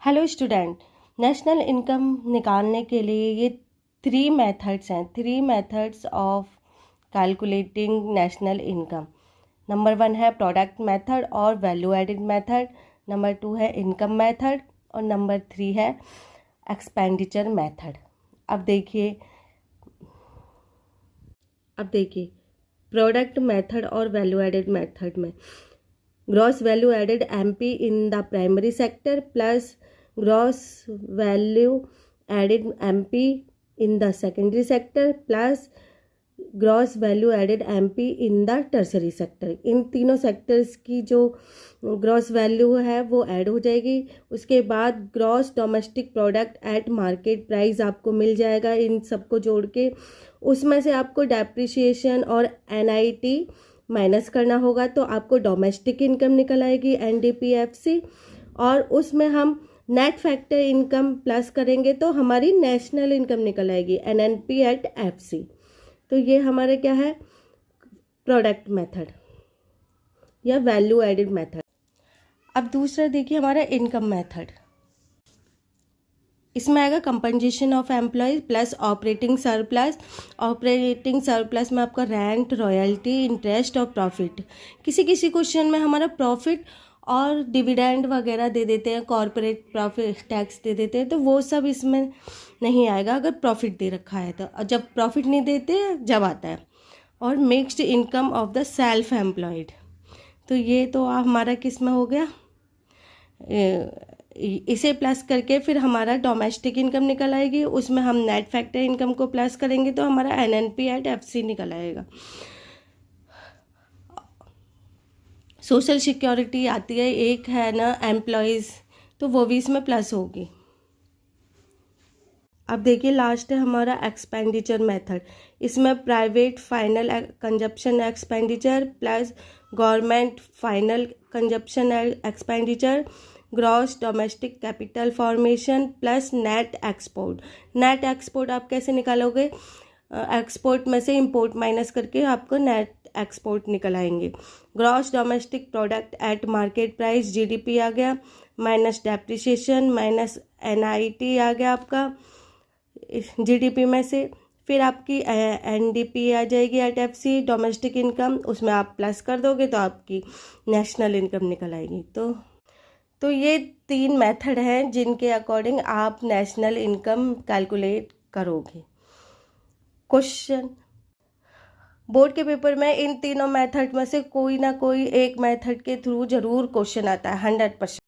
Hello student, national income निकालने के लिए ये three methods of calculating national income. Number 1 है प्रोडक्ट मेथड और वैल्यू एडेड मेथड, नंबर 2 है इनकम मेथड और नंबर 3 है एक्सपेंडिचर मेथड। अब देखिए प्रोडक्ट मेथड और वैल्यू एडेड मेथड में gross value added MP in the primary sector plus gross value added MP in the secondary sector plus gross value added MP in the tertiary sector. इन तीनों sectors की जो gross value है वो add हो जाएगी। उसके बाद gross domestic product at market price आपको मिल जाएगा। इन सबको जोड़ के उसमें से आपको डेप्रिसिएशन और एनआईटी माइनस करना होगा, तो आपको डोमेस्टिक इनकम निकल आएगी एनडीपीएफसी, और उसमें हम नेट फैक्टर इनकम प्लस करेंगे तो हमारी नेशनल इनकम निकल आएगी एनएनपी एट एफसी। तो ये हमारे क्या है, प्रोडक्ट मेथड या वैल्यू एडेड मेथड। अब दूसरा देखिए हमारा इनकम मेथड। इसमें आएगा compensation of employees plus operating surplus में आपका रेंट, रॉयल्टी, इंटरेस्ट और प्रॉफिट। किसी किसी क्वेश्चन में हमारा प्रॉफिट और डिविडेंड वगैरह दे देते हैं, कॉर्पोरेट प्रॉफिट टैक्स दे देते हैं, तो वो सब इसमें नहीं आएगा अगर प्रॉफिट दे रखा है तो। जब प्रॉफिट नहीं देते जब आता है। और mixed income of the self employed, तो ये तो हमारा किस में हो गया, इसे प्लस करके फिर हमारा डोमेस्टिक इनकम निकल आएगी। उसमें हम नेट फैक्टर इनकम को प्लस करेंगे तो हमारा एनएनपी एट एफसी निकल आएगा। सोशल सिक्योरिटी आती है, एक है ना एम्प्लॉयज़, तो वो भी इसमें प्लस होगी। अब देखिए लास्ट है हमारा एक्सपेंडिचर मेथड। इसमें private final consumption expenditure plus government final consumption expenditure, gross domestic capital formation plus net export. Net export आप कैसे निकालोगे, एक्सपोर्ट में से इंपोर्ट माइनस करके आपको नेट एक्सपोर्ट निकल आएंगे। Gross domestic product at market price GDP आ गया, माइनस डेप्रिसिएशन माइनस एनआईटी आ गया आपका जीडीपी में से। फिर आपकी एनडीपी आ जाएगी एट एफसी, डोमेस्टिक इनकम, उसमें आप प्लस कर दोगे तो आपकी नेशनल इनकम निकल आएगी। तो ये 3 मेथड हैं जिनके अकॉर्डिंग आप नेशनल इनकम कैलकुलेट करोगे। क्वेश्चन बोर्ड के पेपर में इन तीनों मेथड में से कोई ना कोई एक मेथड के थ्रू जरूर क्वेश्चन आता है 100%।